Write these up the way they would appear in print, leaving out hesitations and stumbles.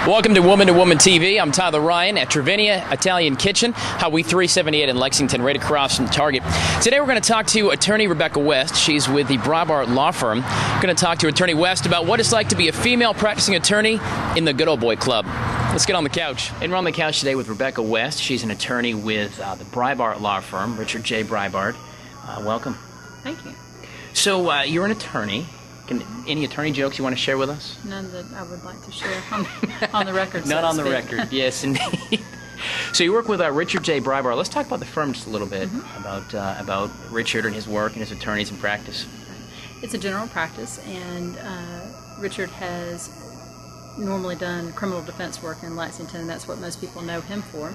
Welcome to Woman TV. I'm Tyler Ryan at Travinia Italian Kitchen, Highway 378 in Lexington, right across from Target. Today we're going to talk to attorney Rebecca West. She's with the Breibart Law Firm. We're going to talk to attorney West about what it's like to be a female practicing attorney in the good old boy club. Let's get on the couch. And we're on the couch today with Rebecca West. She's an attorney with the Breibart Law Firm, Richard J. Breibart. Welcome. Thank you. So you're an attorney. Any attorney jokes you want to share with us? None that I would like to share on the record. Not on the record, yes, indeed. So you work with Richard J. Breibart. Let's talk about the firm just a little bit, about Richard and his work and his attorneys in practice. It's a general practice, and Richard has normally done criminal defense work in Lexington, and that's what most people know him for.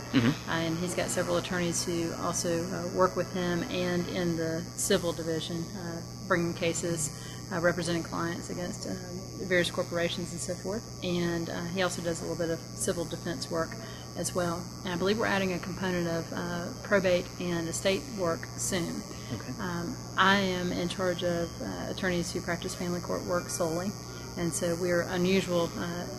And he's got several attorneys who also work with him and in the civil division, bringing cases, representing clients against various corporations and so forth. And he also does a little bit of civil defense work as well. And I believe we're adding a component of probate and estate work soon. Okay. I am in charge of attorneys who practice family court work solely. And so we're unusual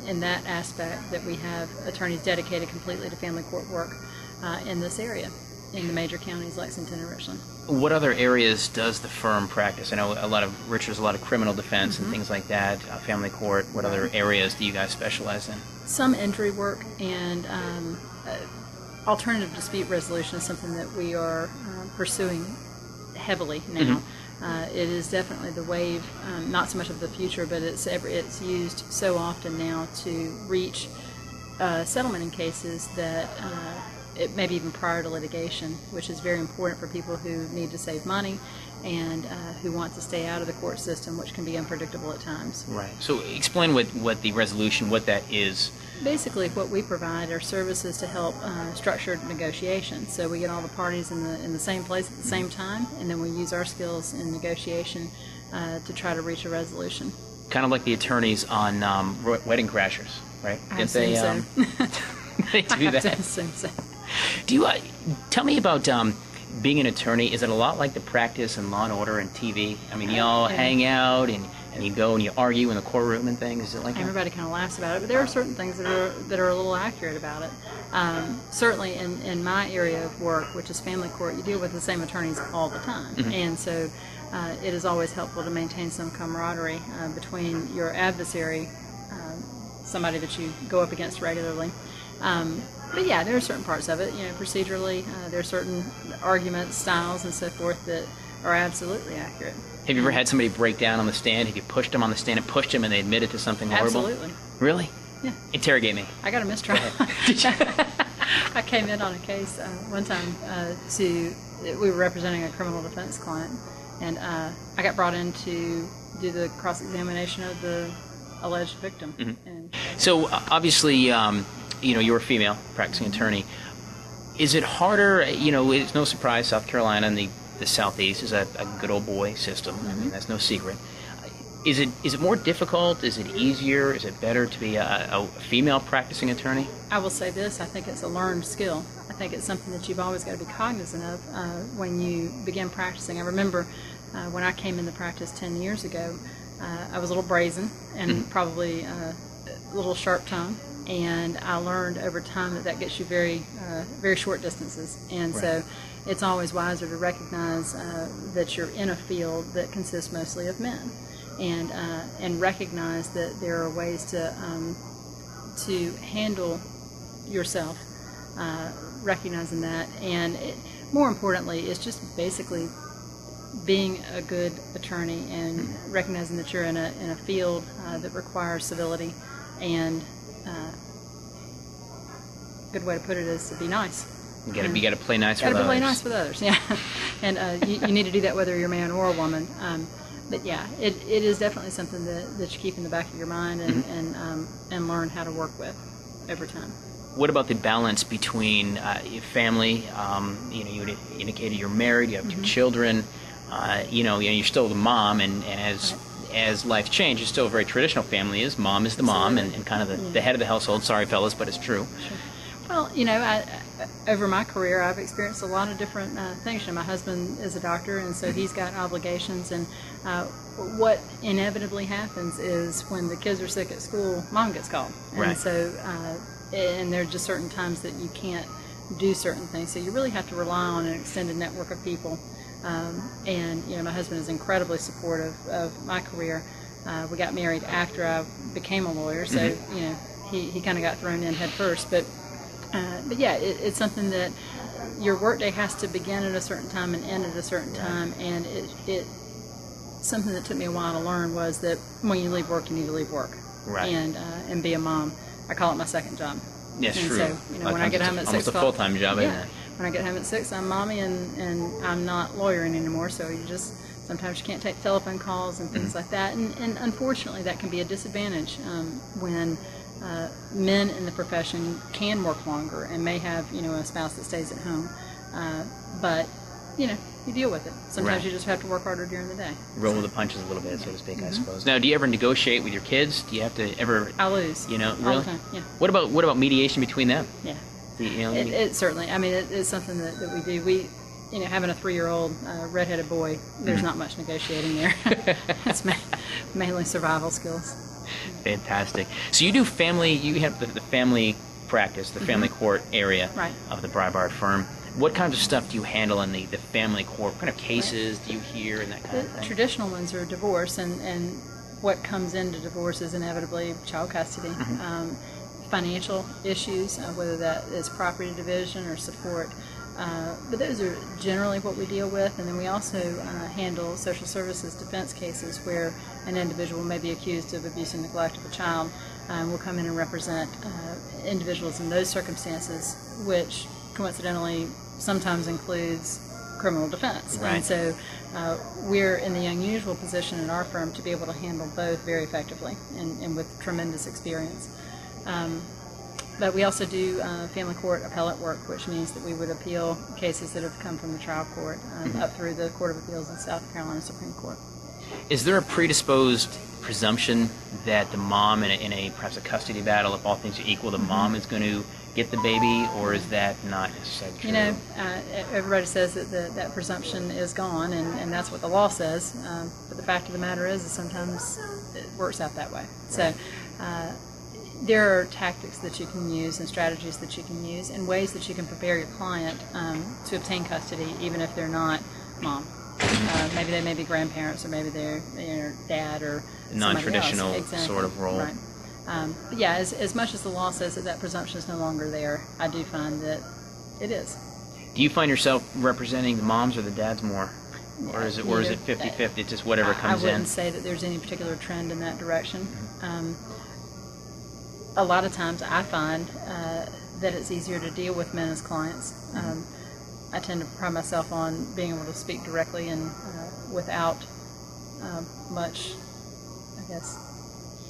in that aspect that we have attorneys dedicated completely to family court work in this area, in the major counties, Lexington and Richland. What other areas does the firm practice? I know Richard's a lot of criminal defense and things like that, family court. What other areas do you guys specialize in? Some injury work, and alternative dispute resolution is something that we are pursuing heavily now. It is definitely the wave, not so much of the future, but it's used so often now to reach settlement in cases that it may be even prior to litigation, which is very important for people who need to save money and who want to stay out of the court system, which can be unpredictable at times. Right. So explain what the resolution, what that is. Basically, what we provide are services to help structured negotiations. So we get all the parties in the same place at the same time, and then we use our skills in negotiation to try to reach a resolution. Kind of like the attorneys on Wedding Crashers, right? I assume so. They do that. I assume so. Do you tell me about being an attorney? Is it a lot like the practice in Law and Order and TV? I mean, you all hang out and you go and you argue in the courtroom and things. Is it like everybody kind of laughs about it, but there are certain things that are a little accurate about it. Certainly, in my area of work, which is family court, you deal with the same attorneys all the time, and so it is always helpful to maintain some camaraderie between your adversary, somebody that you go up against regularly. But yeah, there are certain parts of it, procedurally, there are certain arguments, styles, and so forth that are absolutely accurate. Have you ever had somebody break down on the stand? Have you pushed them on the stand and pushed them and they admitted to something horrible? Absolutely. Really? Yeah. Interrogate me. I got a mistrial. I came in on a case one time we were representing a criminal defense client, and I got brought in to do the cross-examination of the alleged victim. And so obviously, you're a female practicing attorney. Is it harder? It's no surprise South Carolina and the Southeast is a good old boy system. I mean, that's no secret. Is it more difficult? Is it easier? Is it better to be a female practicing attorney? I will say this: I think it's a learned skill. I think it's something that you've always got to be cognizant of when you begin practicing. I remember when I came into practice 10 years ago, I was a little brazen and probably a little sharp-tongued. And I learned over time that gets you very short distances. And so it's always wiser to recognize that you're in a field that consists mostly of men, and recognize that there are ways to handle yourself, recognizing that. And more importantly, it's just basically being a good attorney and recognizing that you're in a field that requires civility and good way to put it is to be nice. You got to play nice with others. Got to play nice with others, yeah. And you need to do that whether you're a man or a woman. But yeah, it is definitely something that you keep in the back of your mind and learn how to work with over time. What about the balance between your family? You indicated you're married, you have two children. You're still the mom, and as life changes, still a very traditional family is. Mom is the mom and kind of the head of the household. Sorry, fellas, but it's true. Sure. Well, over my career, I've experienced a lot of different things. My husband is a doctor, and so he's got obligations. And what inevitably happens is when the kids are sick at school, mom gets called. Right. And so, and there are just certain times that you can't do certain things. So you really have to rely on an extended network of people. And my husband is incredibly supportive of my career. We got married after I became a lawyer, so he kind of got thrown in head first. But yeah, it's something that your workday has to begin at a certain time and end at a certain time. And it something that took me a while to learn was that when you leave work, you need to leave work, and be a mom. I call it my second job. Yes, and true. So when I get home at 6 almost a full-time job, isn't it? When I get home at 6, I'm mommy, and I'm not lawyering anymore. So sometimes you can't take telephone calls and things like that. And unfortunately, that can be a disadvantage when men in the profession can work longer and may have a spouse that stays at home. But you deal with it. Sometimes you just have to work harder during the day. Roll with the punches a little bit, so to speak, I suppose. Now, do you ever negotiate with your kids? Do you have to ever? I lose. Really? All the time. Yeah. What about mediation between them? Yeah. It certainly. I mean, it's something that we do. We, having a 3-year-old redheaded boy, there's not much negotiating there. It's mainly survival skills. Fantastic. So you do family. You have the family practice, the family court area of the Breibart firm. What kinds of stuff do you handle in the family court? What kind of cases do you hear and that kind of thing? Traditional ones are divorce, and what comes into divorce is inevitably child custody, financial issues, whether that is property division or support. But those are generally what we deal with, and then we also handle social services defense cases where an individual may be accused of abuse and neglect of a child. We'll come in and represent individuals in those circumstances, which coincidentally sometimes includes criminal defense. Right. And so we're in the unusual position in our firm to be able to handle both very effectively and with tremendous experience. But we also do family court appellate work, which means that we would appeal cases that have come from the trial court up through the Court of Appeals in South Carolina Supreme Court. Is there a predisposed presumption that the mom in a perhaps a custody battle, if all things are equal, the mom is going to get the baby, or is that not necessarily true? Everybody says that that presumption is gone, and that's what the law says. But the fact of the matter is that sometimes it works out that way. Right. So there are tactics that you can use and strategies that you can use and ways that you can prepare your client to obtain custody, even if they're not mom. Maybe they may be grandparents, or maybe they're dad or non-traditional exactly. sort of role. Right. But yeah, as much as the law says that presumption is no longer there, I do find that it is. Do you find yourself representing the moms or the dads more? Or is it 50-50? It's just whatever comes in? I wouldn't say that there's any particular trend in that direction. A lot of times I find that it's easier to deal with men as clients. I tend to pride myself on being able to speak directly and without much, I guess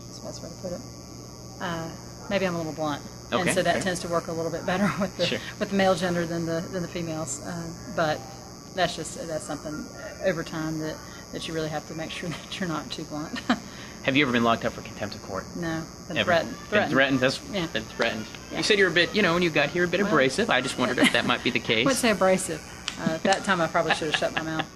that's the best way to put it. Maybe I'm a little blunt, and so that tends to work a little bit better with the male gender than the females. But that's something over time that you really have to make sure that you're not too blunt. Have you ever been locked up for contempt of court? No, been Ever? threatened. Been threatened? Been threatened. Yeah. You said you were a bit, when you got here, a bit abrasive. I just wondered if that might be the case. I wouldn't say abrasive. At that time I probably should have shut my mouth.